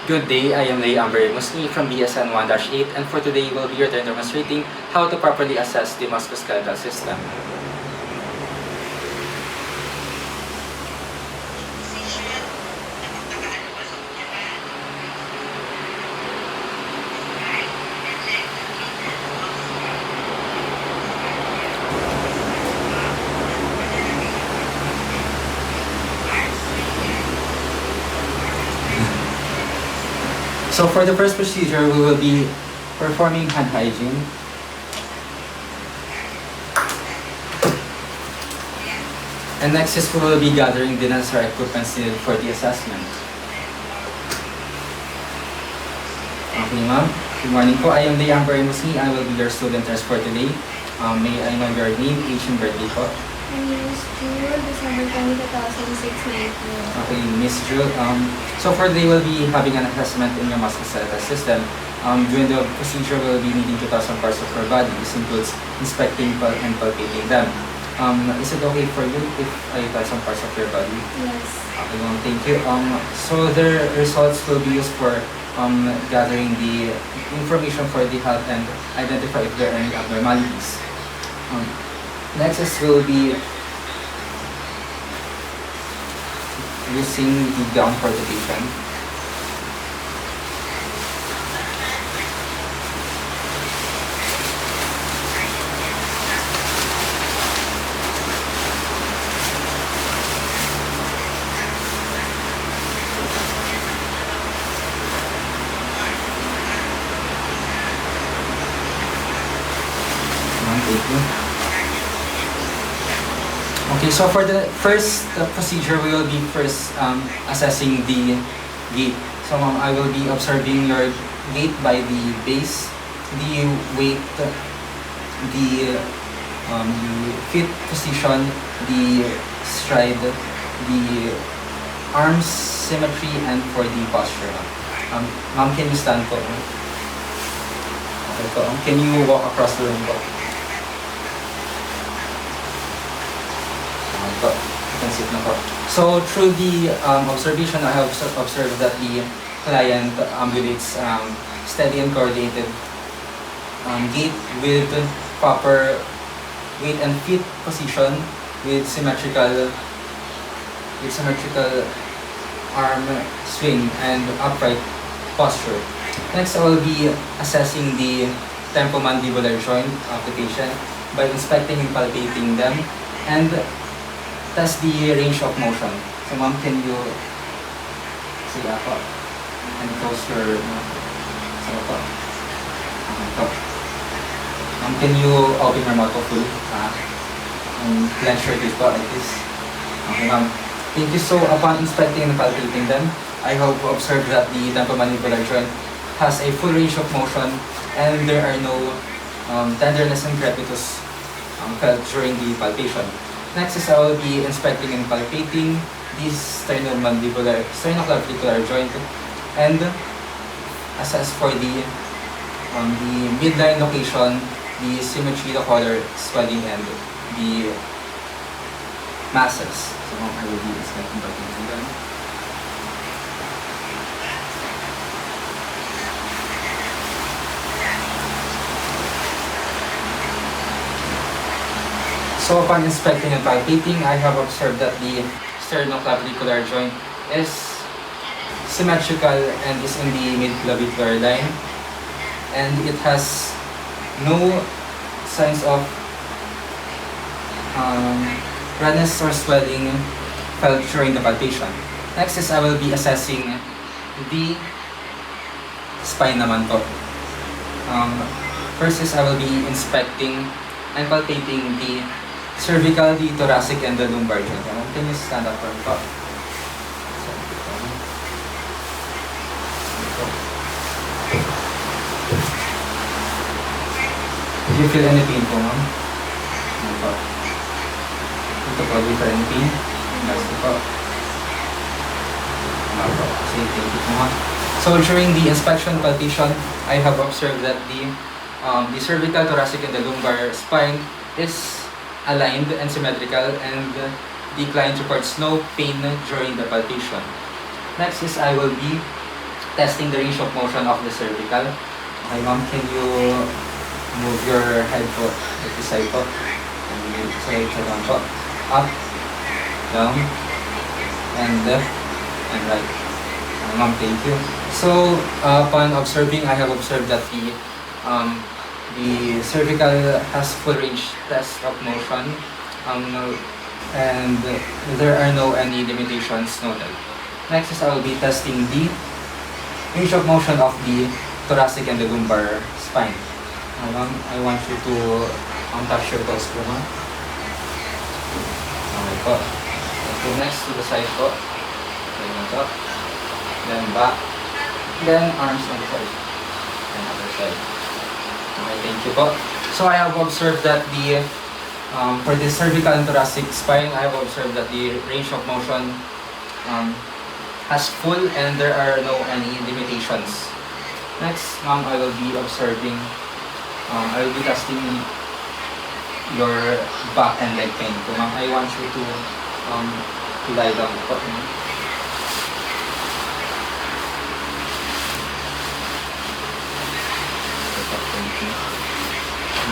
Good day, I am Lay Amber Musni from BSN 1-8, and for today we'll be demonstrating how to properly assess the musculoskeletal system. So for the first procedure, we will be performing hand hygiene. And next is we will be gathering the necessary equipment needed for the assessment. Okay, ma'am. Good morning po. I am Lay Amber Musni. I will be your student nurse for today. May I know your name, age, and birthday po? My name is Jewel, December 20, 2006, May 8. Okay, Miss Jewel. So for today, we'll be having an assessment in your musculoskeletal system. During the procedure, we'll be needing 2,000 parts of your body. This includes inspecting and palpating them. Is it okay for you if I touch some parts of your body? Yes. Okay, well, thank you. So the results will be used for gathering the information for the health and identify if there are any abnormalities. Next is we'll be using the gown for the patient. Thank you. Okay, so for the first procedure, we will be first assessing the gait. So I will be observing your gait by the base, the weight, the feet position, the stride, the arms symmetry, and for the posture. Ma'am, can you stand po? Okay po. Can you walk across the room po? You can sit na po. So through the observation, I have observed that the client ambulates steady and coordinated gait with proper weight and feet position with symmetrical arm swing and upright posture. Next, I will be assessing the temporomandibular joint of the patient by inspecting and palpating them and test the range of motion. So ma'am, can you say ako and close your so po. Ma'am, can you open your mouth fully and clench your teeth po like this? Okay ma'am. Thank you. So upon inspecting and palpating them, I hope to observe that the temporomandibular joint has a full range of motion and there are no tenderness and crepitus felt during the palpation. Next is I will be inspecting and palpating this sternoclavicular joint and assess for the midline location, the symmetry, the color, swelling, and the masses. So I will be inspecting and palpating them. So upon inspecting and palpating, I have observed that the sternoclavicular joint is symmetrical and is in the midclavicular line, and it has no signs of redness or swelling felt during the palpation. Next is I will be assessing the spine naman po. First is I will be inspecting and palpating the cervical, the thoracic, and the lumbar joint. Can you stand up for me po? Did you feel any pain po, ma'am? Ano po? Ito po, do you feel any pain? Ito po. Ano po? Sige, thank you po, ma'am. So during the inspection palpation, I have observed that the cervical, thoracic, and the lumbar spine is aligned and symmetrical, and the client reports no pain during the palpation. Next is I will be testing the range of motion of the cervical. Okay, ma'am, can you move your head po at the side po? And side sa down po. Up, down, and left, and right. Ma'am, thank you. So, upon observing, I have observed that the cervical has full range test of motion, and there are no any limitations noted. Next is I will be testing the range of motion of the thoracic and the lumbar spine. Ma'am, I want you to touch your toes po, ma'am. Okay po. So next to the side po. Then up, then back, then arms on the side, and other side. Okay, thank you po. So I have observed that for the cervical and thoracic spine, I have observed that the range of motion has full and there are no any limitations. Next, ma'am, I will be observing, I will be testing your back and leg pain. So ma'am, I want you to lie down po.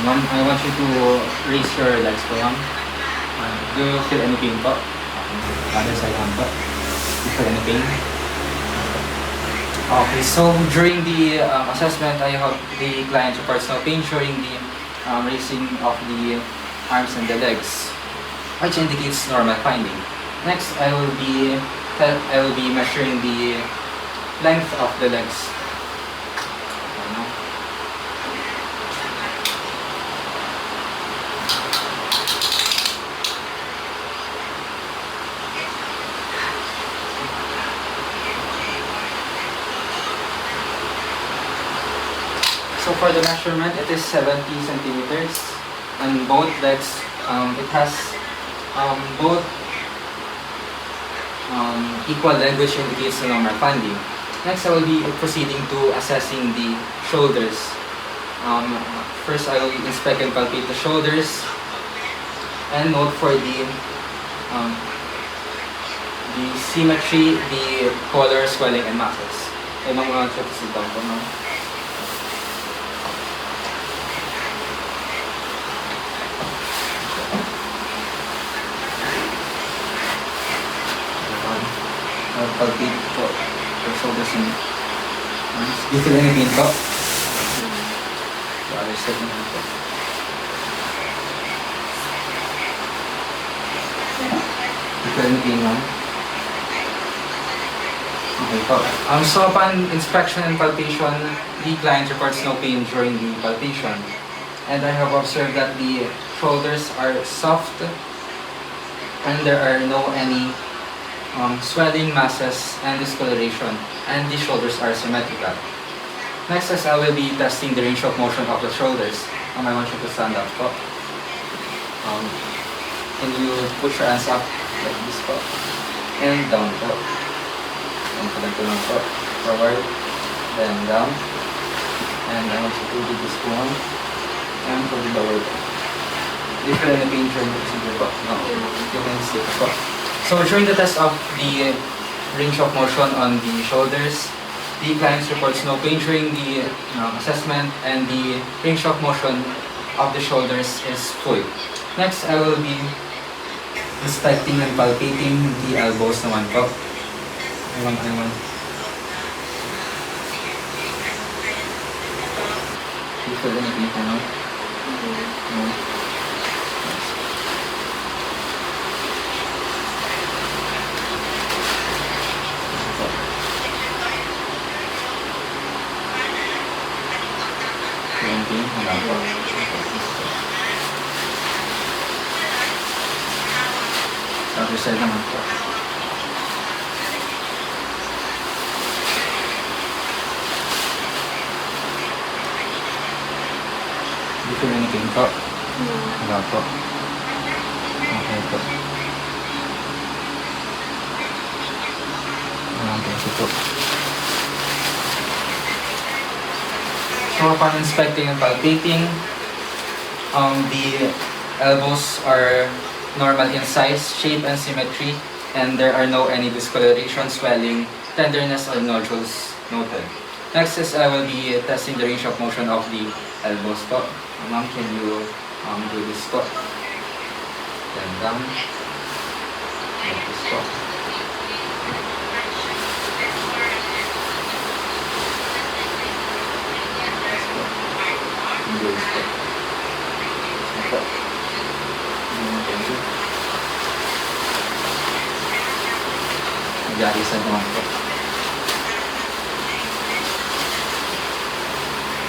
Ma'am, I want you to raise your legs po, ma'am. Do you feel any pain po? Other side hand po. Do you feel any pain? Okay, so during the assessment, I have the client reports no pain during the raising of the arms and the legs, which indicates normal finding. Next, I will be measuring the length of the legs. So for the measurement, it is 70 centimeters on both legs. It has both equal leg, which indicates the normal finding. Next, I will be proceeding to assessing the shoulders. First, I will inspect and palpate the shoulders and note for the symmetry, the color, swelling, and muscles. Okay, ma'am, I'm going to sit down po, ma'am. Palpate po your shoulders and arms. Do you feel any pain po? The other side naman po. Do you feel any pain, ma'am? Okay po. So upon inspection and palpation, the client reports no pain during the palpation. And I have observed that the shoulders are soft and there are no any swelling, masses, and discoloration, and the shoulders are symmetrical. Next is I will be testing the range of motion of the shoulders. I want you to stand up po. Can you push your hands up like this po? And down po. And lang po. Forward, then down. And I want you to do this po. And for the lower po. Do you feel any pain during the procedure po? No. You can sit po. So during the test of the range of motion on the shoulders, the client reports no pain during the assessment and the range of motion of the shoulders is full. Next, I will be inspecting and palpating the elbows naman po. I want. You feel any pain po, no? No. Other side naman po. Do you feel anything po? Wala po. Okay po. Thank you po. So upon inspecting and palpating, the elbows are normal in size, shape, and symmetry, and there are no any discoloration, swelling, tenderness, or nodules Noted. Next is I will be testing the range of motion of the elbows po. Ma'am, can you do this po? Then down. Like this po. This po. And do this po. This po. Thank you. Mag-aarisan naman po.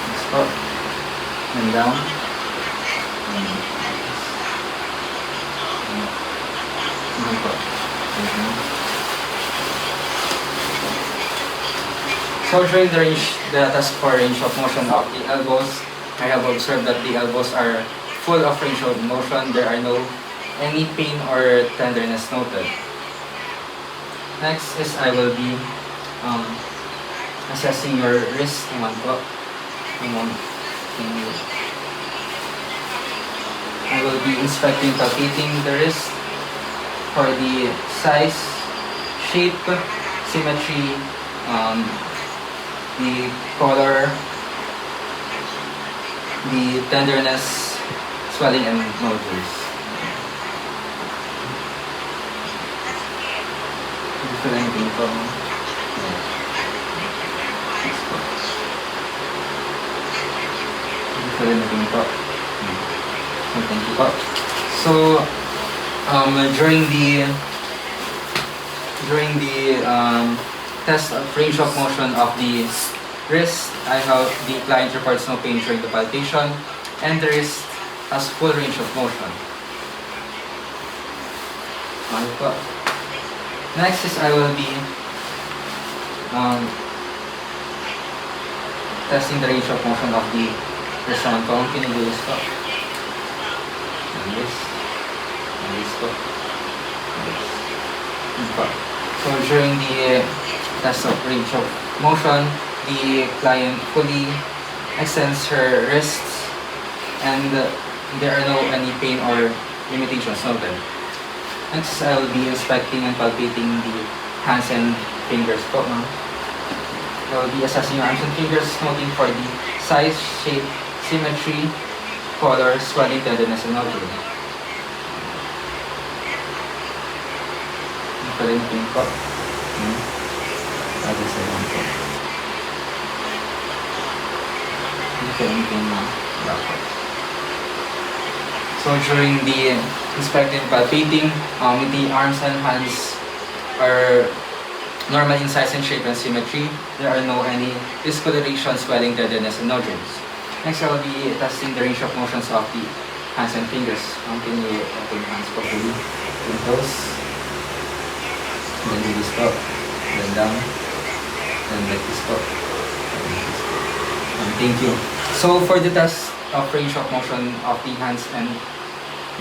This po. And down. And ano po. So during the task for range of motion of the elbows, I have observed that the elbows are full of range of motion. There are no any pain or tenderness noted. Next is I will be assessing your wrist naman po. I will be inspecting, palpating the wrist for the size, shape, symmetry, the color, the tenderness, swelling, and nodules. Feel anything po? Feel anything po? Thank you po. So, during the test of range of motion of the wrist, I have the client reports no pain during the palpation, and the wrist has full range of motion. Ano po? Next is I will be testing the range of motion of the wrist naman po. Can you do this po? And this. And this po. And this. And po. So during the test of range of motion, the client fully extends her wrists and there are no any pain or limitations noted. Next, I will be inspecting and palpating the hands and fingers po. I will be assessing your hands and fingers, noting for the size, shape, symmetry, color, swelling, tenderness, and nodule. Pwede na pain po. Other side lang po. Hindi pwede na pain na dapat. So during the inspecting and palpating, the arms and hands are normal in size and shape and symmetry. There are no any discoloration, swelling, tenderness, and nodules. Next, I will be testing the range of motions of the hands and fingers. Can you open your hands properly? Open those. Then do this po. Then down. Then like this po. Thank you. So for the test of range of motion of the hands and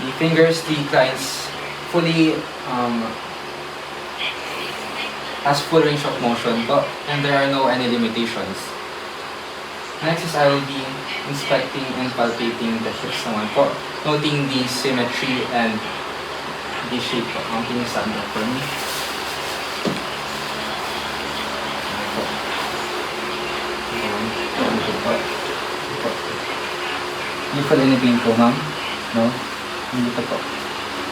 the fingers, the clients fully has full range of motion po, and there are no any limitations. Next is I will be inspecting and palpating the hips naman po, noting the symmetry and the shape po. Can you stand up for me? You feel any pain po, ma'am? No? Hindi pa po.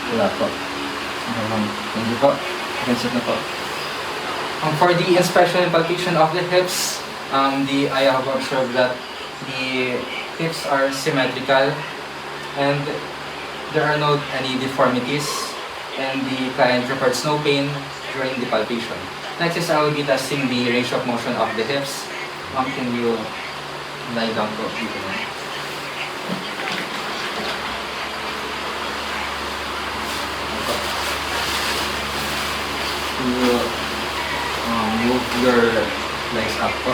Wala po. Okay, ma'am. Thank you po. You can sit na po. For the inspection and palpation of the hips, I have observed that the hips are symmetrical and there are no any deformities, and the client reports no pain during the palpation. Next is I will be testing the range of motion of the hips. Can you lie down po dito na? You move your legs up po.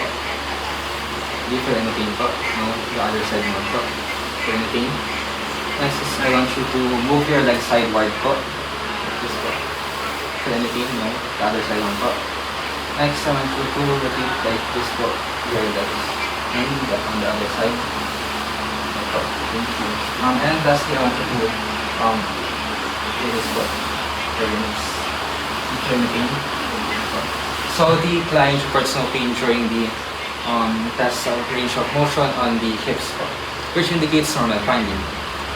Do you feel any pain po? No? The other side naman po. Feel any pain? Next is I want you to move your legs sideward po. Like this po. Feel any pain? No? The other side naman po. Next, I want you to rotate like this po. Your legs. And on the other side. Okay po. Thank you. And lastly, I want you to do this po. For your knees. Feel any pain? So the client reports no pain during the test of range of motion on the hips, which indicates normal finding.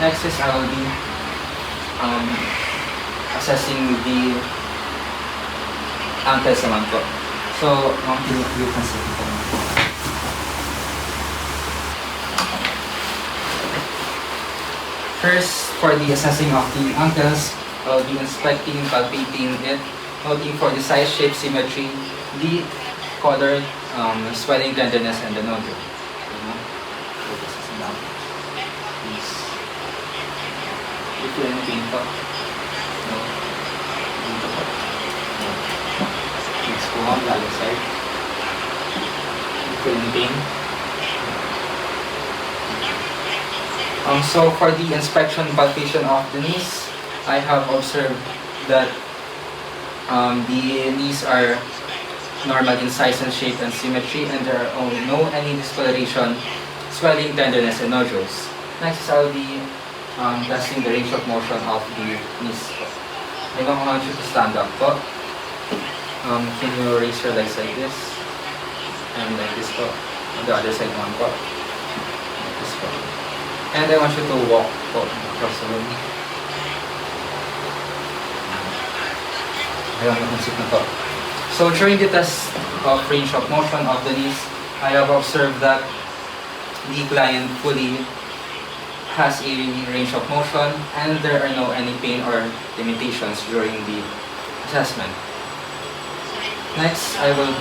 Next is I will be assessing the ankles naman po. So, you can see it po. First, for the assessing of the ankles, I will be inspecting, palpating it, noting for the size, shape, symmetry, the color, swelling, tenderness, and the nodule. Focus this down. Please. You feel any pain po? No. Dito po. No. Please go on the other side. You feel any pain? So for the inspection palpation of the knees, I have observed that the knees are normal in size and shape and symmetry, and there are no any discoloration, swelling, tenderness, and nodules. Next, I'll be testing the range of motion of the knees. I don't want you to stand up po. Can you raise your legs like this? And like this po. On the other side naman po. Like this po. And I want you to walk po across the room. Ayan, nakonsip na po. So during the test of range of motion of the knees, I have observed that the client fully has a range of motion and there are no any pain or limitations during the assessment. Next, I will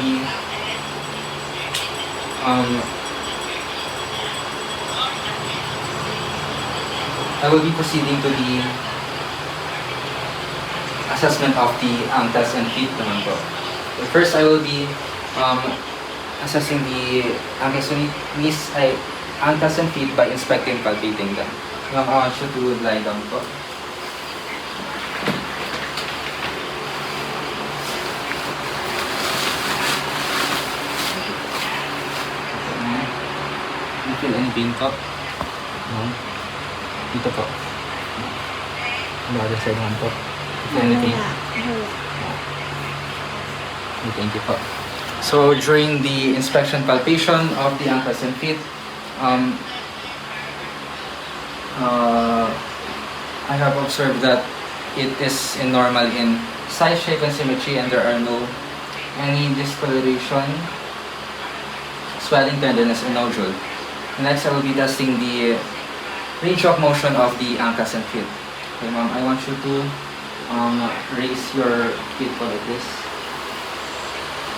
be proceeding to the assessment of the ankles and feet naman po. First, I will be assessing the ankles and feet by inspecting, palpating them. Now, I want you to lie down po. You feel any pain po? No? Dito po. On the other side naman po. You feel anything? Okay, thank you po. So during the inspection palpation of the ankles and feet, I have observed that it is normal in size, shape, and symmetry, and there are no any discoloration, swelling, tenderness, and nodule. Next, I will be testing the range of motion of the ankles and feet. Okay, ma'am, I want you to raise your feet po like this.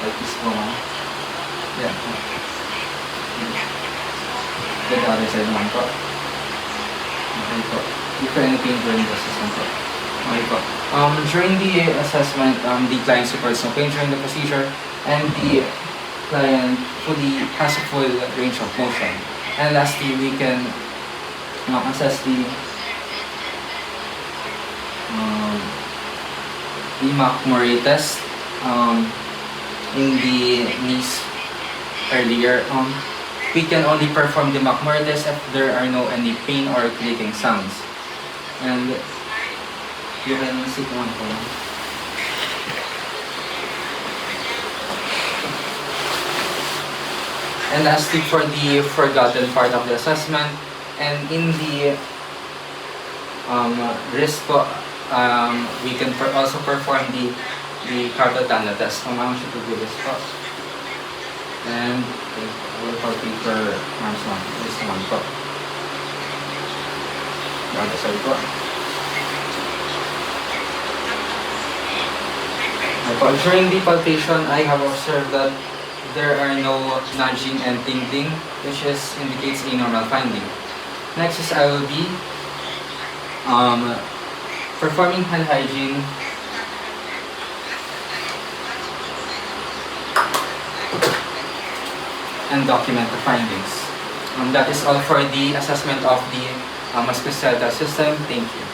Like this po, ma'am. Yeah. The other side naman po. Okay po. You feel any pain during the assessment po? Okay po. During the assessment, the client reports no pain during the procedure, and the client fully has a full range of motion. And lastly, we can assess the McMurray test in the knees earlier. We can only perform the McMurray test if there are no any pain or clicking sounds. And you can sit one po. And lastly, for the forgotten part of the assessment, and in the wrist po, we can also perform the carpal tunnel test. I want you to do this po. And I will palpate your arms one. This one po. The other side po. During the palpation, I have observed that there are no nudging and tingling, which indicates a normal finding. Next is I will be performing hand hygiene and document the findings. That is all for the assessment of the musculoskeletal system. Thank you.